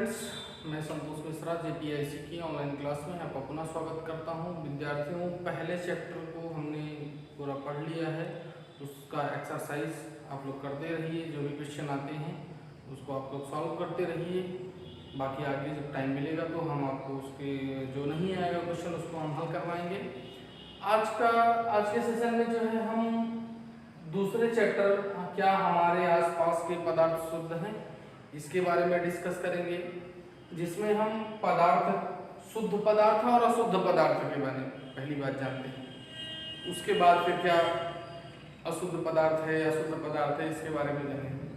Friends, मैं संतोष मिश्रा जेपीआईसी की online class में आपका पुनः स्वागत करता हूं। विद्यार्थियों, पहले चैप्टर को हमने पूरा पढ़ लिया है, उसका एक्सरसाइज आप लोग करते रहिए। जो भी क्वेश्चन आते हैं उसको आप लोग सॉल्व करते रहिए। बाकी आगे जब टाइम मिलेगा तो हम आपको उसके जो नहीं आएगा क्वेश्चन उसको हम हल करवाएंगे। आज के सेशन में जो है हम दूसरे चैप्टर क्या हमारे आसपास के पदार्थ शुद्ध हैं इसके बारे में डिस्कस करेंगे, जिसमें हम शुद्ध पदार्थ और अशुद्ध पदार्थ के बारे में पहली बात जानते हैं। उसके बाद फिर क्या अशुद्ध पदार्थ है अशुद्ध पदार्थ है इसके बारे में जानेंगे।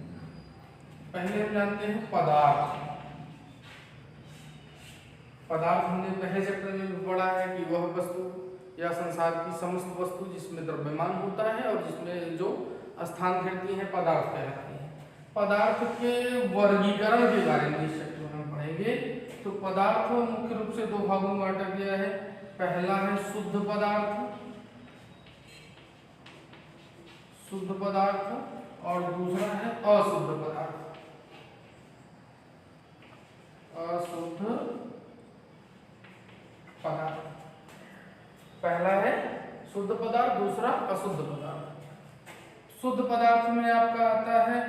पहले हम जानते हैं पदार्थ। पदार्थ हमने पहले चैप्टर में भी पढ़ा है कि वह वस्तु या संसार की समस्त वस्तु जिसमें द्रव्यमान होता है और जिसमें जो स्थान घेरती है पदार्थ कहलाती है। पदार्थ के वर्गीकरण के बारे में इस चैप्टर में हम पढ़ेंगे। तो पदार्थ मुख्य रूप से दो भागों में बांटा गया है। पहला है शुद्ध पदार्थ और दूसरा है अशुद्ध पदार्थ। अशुद्ध पदार्थ पहला है शुद्ध पदार्थ, दूसरा अशुद्ध पदार्थ। शुद्ध पदार्थ में आपका आता है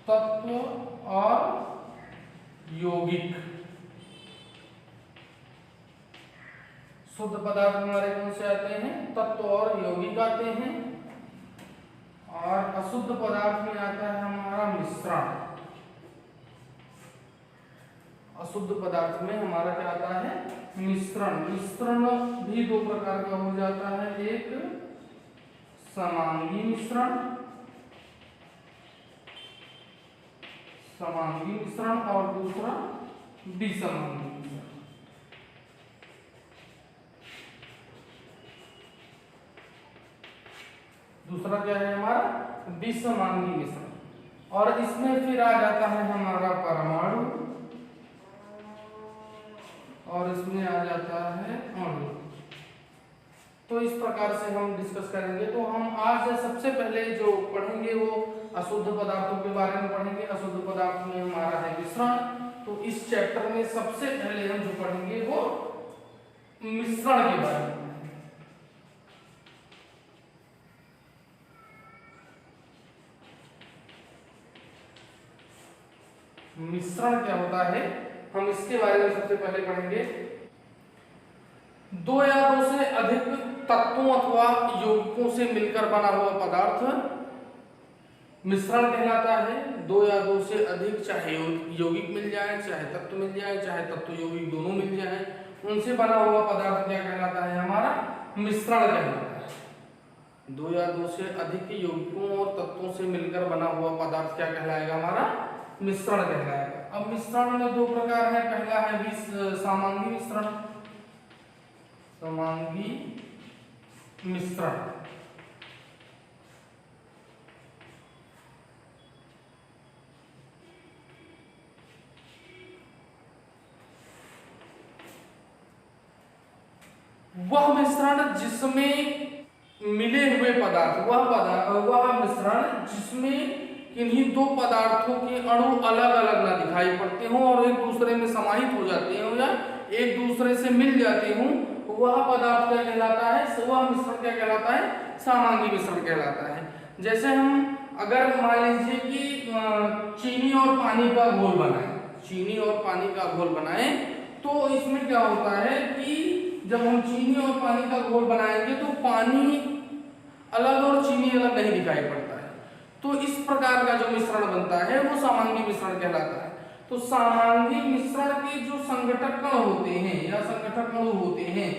तत्व और यौगिक। शुद्ध पदार्थ हमारे कौन से आते हैं? तत्व और यौगिक आते हैं। और अशुद्ध पदार्थ में आता है हमारा मिश्रण। अशुद्ध पदार्थ में हमारा क्या आता है? मिश्रण। मिश्रण भी दो प्रकार का हो जाता है, एक समांगी मिश्रण और दूसरा विसमांगी मिश्रण। दूसरा क्या है हमारा? विसमांगी मिश्रण। और इसमें फिर आ जाता है हमारा परमाणु और इसमें आ जाता है अणु। तो इस प्रकार से हम डिस्कस करेंगे। तो हम आज सबसे पहले जो पढ़ेंगे वो अशुद्ध पदार्थों के बारे में पढ़ेंगे। अशुद्ध पदार्थ में हमारा है मिश्रण। तो इस चैप्टर में सबसे पहले हम जो पढ़ेंगे वो मिश्रण के बारे में। मिश्रण क्या होता है हम इसके बारे में सबसे पहले पढ़ेंगे। दो या दो से अधिक तत्वों अथवा यौगिकों से मिलकर बना हुआ पदार्थ मिश्रण कहलाता है। दो या दो से अधिक, चाहे यौगिक मिल जाए, चाहे तत्व मिल जाए, चाहे तत्व यौगिक दोनों मिल जाए, उनसे बना हुआ पदार्थ क्या कहलाता है? हमारा मिश्रण कहलाता है। दो या दो से अधिक यौगिकों और तत्वों से मिलकर बना हुआ पदार्थ क्या कहलाएगा? हमारा मिश्रण कहलाएगा। अब मिश्रण में दो प्रकार है। पहला है समांगी मिश्रण। वह मिश्रण जिसमें मिले हुए पदार्थ, वह मिश्रण जिसमें किन्हीं दो पदार्थों के अणु अलग अलग ना दिखाई पड़ते हों और एक दूसरे में समाहित हो जाते हों या एक दूसरे से मिल जाते हों, वह पदार्थ क्या कहलाता है? वह मिश्रण क्या कहलाता है? समांगी मिश्रण कहलाता है। जैसे हम अगर मान लीजिए कि चीनी और पानी का घोल बनाएं, तो इसमें क्या होता है कि जब हम चीनी और पानी का घोल बनाएंगे तो पानी अलग और चीनी अलग नहीं दिखाई पड़ता है। तो इस प्रकार का जो मिश्रण बनता है वो समांगी मिश्रण कहलाता है। तो समांगी मिश्रण के जो संघटक कण होते हैं या संघटक अणु होते हैं,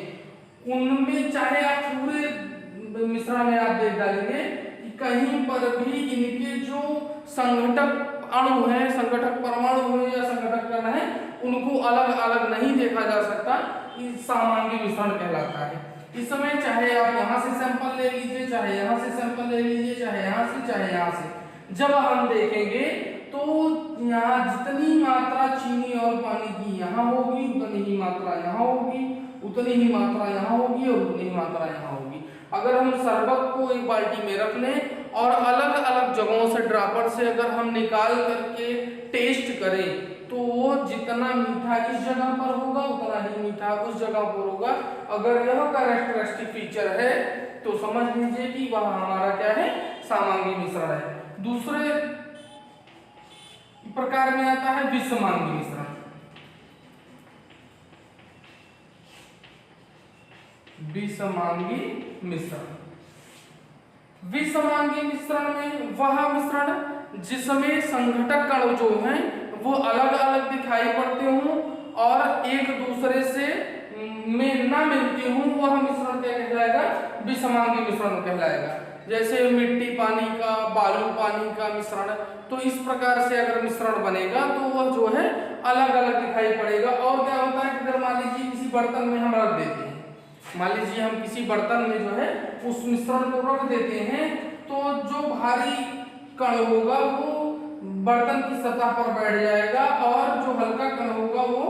उनमें चाहे आप पूरे मिश्रण में आप देख डालेंगे कि कहीं पर भी इनके जो संघटक अणु है, संघटक परमाणु है या संघटक कण है, उनको अलग अलग नहीं देखा जा सकता। इस समांगी मिश्रण कहलाता है। इस समय चाहे आप यहाँ से सैंपल ले लीजिए, चाहे यहाँ से सैंपल ले लीजिए, चाहे यहाँ से, चाहे यहाँ से, जब हम देखेंगे तो यहाँ जितनी मात्रा चीनी और पानी की यहाँ होगी उतनी ही मात्रा यहाँ होगी, उतनी ही मात्रा यहाँ होगी और उतनी ही मात्रा यहाँ होगी। अगर हम शरबत को एक बाल्टी में रख लें और अलग अलग जगहों से ड्रॉपर से अगर हम निकाल करके टेस्ट करें तो वो जितना मीठा इस जगह पर होगा उतना ही मीठा उस जगह पर होगा। अगर यह कैरेक्टरिस्टिक फीचर है तो समझ लीजिए कि वह हमारा क्या है, समांगी मिश्रण है। दूसरे प्रकार में आता है विषमांगी मिश्रण। विषमांगी मिश्रण, विषमांगी मिश्रण में वह मिश्रण जिसमें संघटक कण जो हैं वो अलग अलग दिखाई पड़ते हों और एक दूसरे से में न मिलते हों, वह मिश्रण क्या कहलाएगा, विषमांगी मिश्रण कहलाएगा। जैसे मिट्टी पानी का, बालू पानी का मिश्रण, तो इस प्रकार से अगर मिश्रण बनेगा तो वह जो है अलग अलग दिखाई पड़ेगा। और क्या होता है कि अगर मान लीजिए किसी बर्तन में हम रख देते हैं, मान लीजिए हम किसी बर्तन में जो है उस मिश्रण को रख देते हैं तो जो भारी कण होगा वो बर्तन की सतह पर बैठ जाएगा और जो हल्का कण होगा वो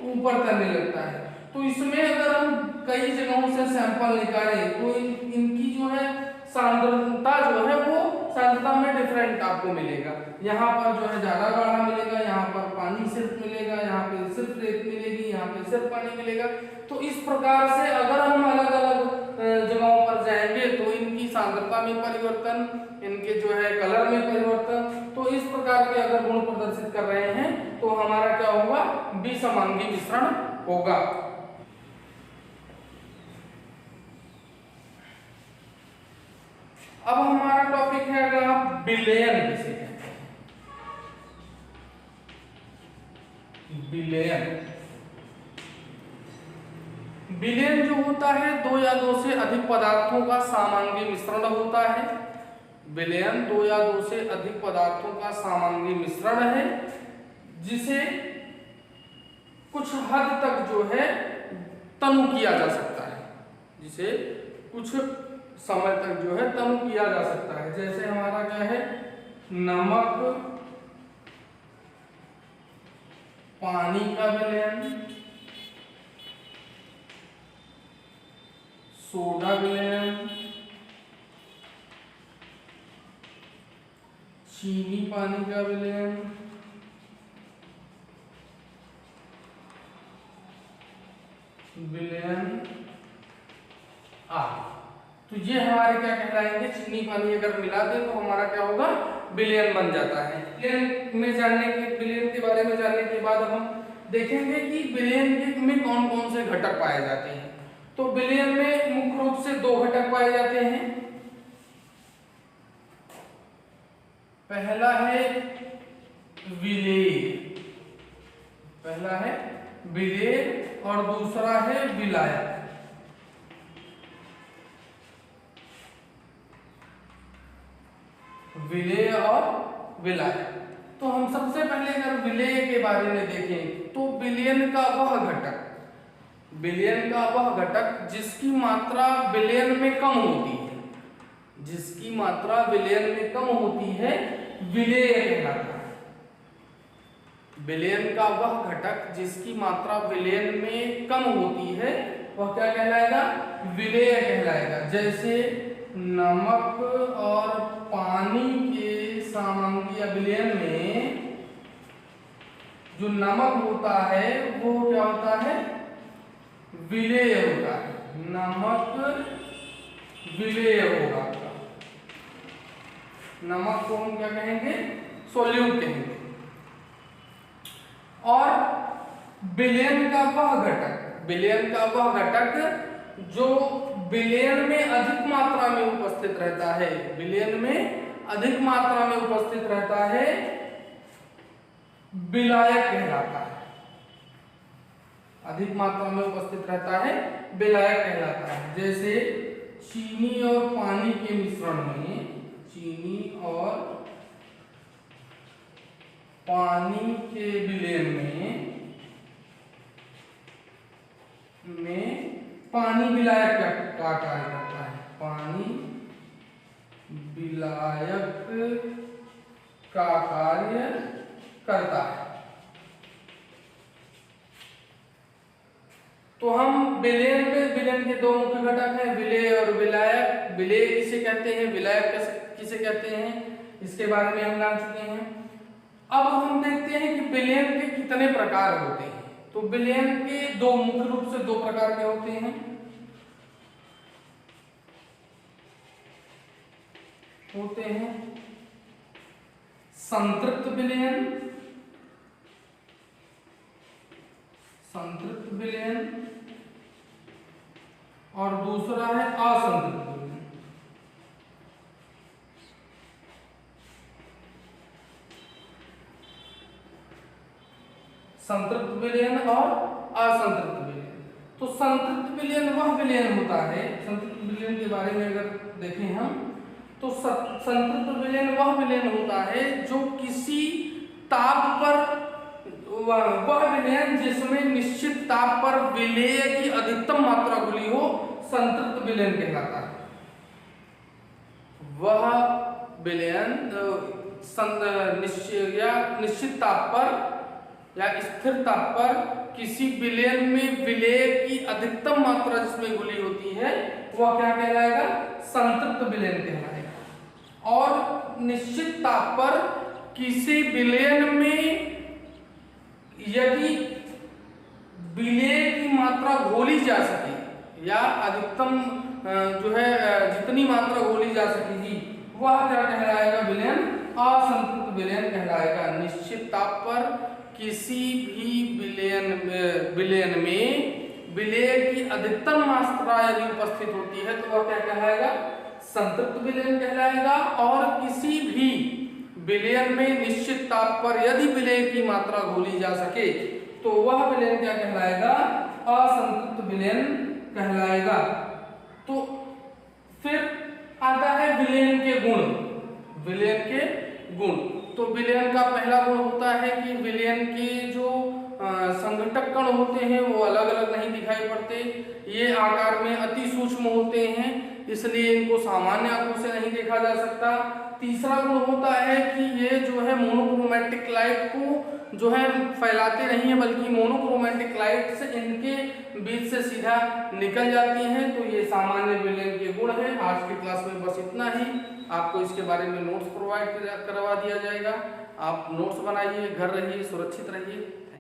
ऊपर तैरने लगता है। तो इसमें अगर हम कई जगहों से सैंपल निकालें तो इनकी जो है सांद्रता जो है वो सांद्रता में डिफरेंट आपको मिलेगा। यहाँ पर जो है ज्यादा गाढ़ा मिलेगा, यहाँ पर पानी सिर्फ मिलेगा, यहाँ पे सिर्फ रेत मिलेगी, यहाँ पे सिर्फ पानी मिलेगा। तो इस प्रकार से अगर हम अलग अलग जगहों पर जाएंगे तो इनकी सांद्रता में परिवर्तन, इनके जो है कलर में परिवर्तन, तो इस प्रकार के अगर गुण प्रदर्शित कर रहे हैं तो हमारा क्या होगा, विषमांगी मिश्रण होगा। अब हमारा टॉपिक है अगर आप विलयन किसे कहते हैं। विलयन, विलयन जो होता है दो या दो से अधिक पदार्थों का सामांगी मिश्रण होता है। विलयन दो या दो से अधिक पदार्थों का सामांगी मिश्रण है जिसे कुछ हद तक जो है तनु किया जा सकता है, जिसे कुछ समय तक जो है तनु किया जा सकता है। जैसे हमारा क्या है, नमक पानी का विलयन, सोडा विलयन, चीनी पानी का विलयन, विलयन आदि। तो ये हमारे क्या कहलाएंगे, चीनी पानी अगर मिला दे तो हमारा क्या होगा, विलयन बन जाता है। विलयन में जानने के, विलयन के बारे में जानने के बाद हम देखेंगे कि विलयन में कौन कौन से घटक पाए जाते हैं। तो विलयन में मुख्य रूप से दो घटक पाए जाते हैं। पहला है विलेय, पहला है विलेय और दूसरा है विलायक। विलेय और विलायक। तो हम सबसे पहले अगर विलेय के बारे में देखें तो विलयन का वह घटक, विलयन का वह घटक जिसकी मात्रा विलयन में कम होती है, जिसकी मात्रा विलयन में कम होती है, विलेय कहलाता है। विलयन का वह घटक जिसकी मात्रा विलयन में कम होती है वह क्या कहलाएगा, विलेय कहलाएगा। जैसे नमक और पानी के सामांगी विलयन में जो नमक होता है वो क्या होता है, विलेय होता है। नमक विलेय होगा, नमक को हम क्या कहेंगे, सोल्यूट कहेंगे। और विलयन का वह घटक, विलयन का वह घटक जो विलयन में अधिक मात्रा में उपस्थित रहता है, विलयन में अधिक मात्रा में उपस्थित रहता है, विलायक कहलाता है। अधिक मात्रा में उपस्थित रहता है, विलायक कहलाता है। जैसे चीनी और पानी के मिश्रण में, चीनी और पानी के विलयन में पानी विलायक का कार्य करता है, पानी विलायक का कार्य करता है। तो हम विलयन में, विलयन के दो मुख्य घटक हैं, विलेय और विलायक। विलेय किसे कहते हैं, विलायक किसे कहते हैं, इसके बारे में हम जान चुके हैं। अब हम देखते हैं कि विलयन के कितने प्रकार होते हैं। तो विलयन के दो मुख्य रूप से 2 प्रकार के होते हैं। संतृप्त विलयन, और दूसरा है असंतृप्त विलयन। संतृप्त विलयन और असंतृप्त विलयन। तो संतृप्त विलयन वह विलयन होता है, संतृप्त विलयन के बारे में अगर देखें हम, तो संतृप्त विलयन वह विलयन होता है जो किसी ताप पर, वह विलयन जिसमें निश्चित ताप पर विलेय की अधिकतम मात्रा घुली हो, संतृप्त विलयन कहलाता है। वह विलयन निश्चित ताप पर या स्थिर ताप पर किसी विलयन में विलेय की अधिकतम मात्रा जिसमें घुली होती है, वह क्या कहलाएगा, संतृप्त विलयन कहलाएगा। और निश्चित ताप पर किसी विलयन में यदि विलेय की मात्रा घोली जा सके या अधिकतम जो है जितनी मात्रा घोली जा सकेगी, वह क्या कहलाएगा, विलयन असंतृप्त विलयन कहलाएगा। निश्चित ताप पर किसी भी विलयन में विलेय की अधिकतम मात्रा यदि उपस्थित होती है तो वह क्या कहलाएगा, संतृप्त विलयन कहलाएगा। और किसी भी विलयन में निश्चित ताप पर यदि विलेय की मात्रा घोली जा सके तो वह विलयन क्या कहलाएगा, असंतृप्त विलयन कहलाएगा। तो फिर आता है विलयन के गुण। विलयन के गुण, तो विलयन का पहला गुण होता है कि विलयन के जो संघटक कण होते हैं वो अलग अलग नहीं दिखाई पड़ते, ये आकार में अति सूक्ष्म होते हैं, इसलिए इनको सामान्य आंखों से नहीं देखा जा सकता। तीसरा गुण होता है कि ये जो है मोनोक्रोमैटिक लाइट को जो है फैलाते नहीं है, बल्कि मोनोक्रोमैटिक लाइट से इनके बीच से सीधा निकल जाती हैं। तो ये सामान्य विलयन के गुण हैं। आज की क्लास में बस इतना ही। आपको इसके बारे में नोट्स प्रोवाइड करवा दिया जाएगा। आप नोट्स बनाइए, घर रहिए, सुरक्षित रहिए।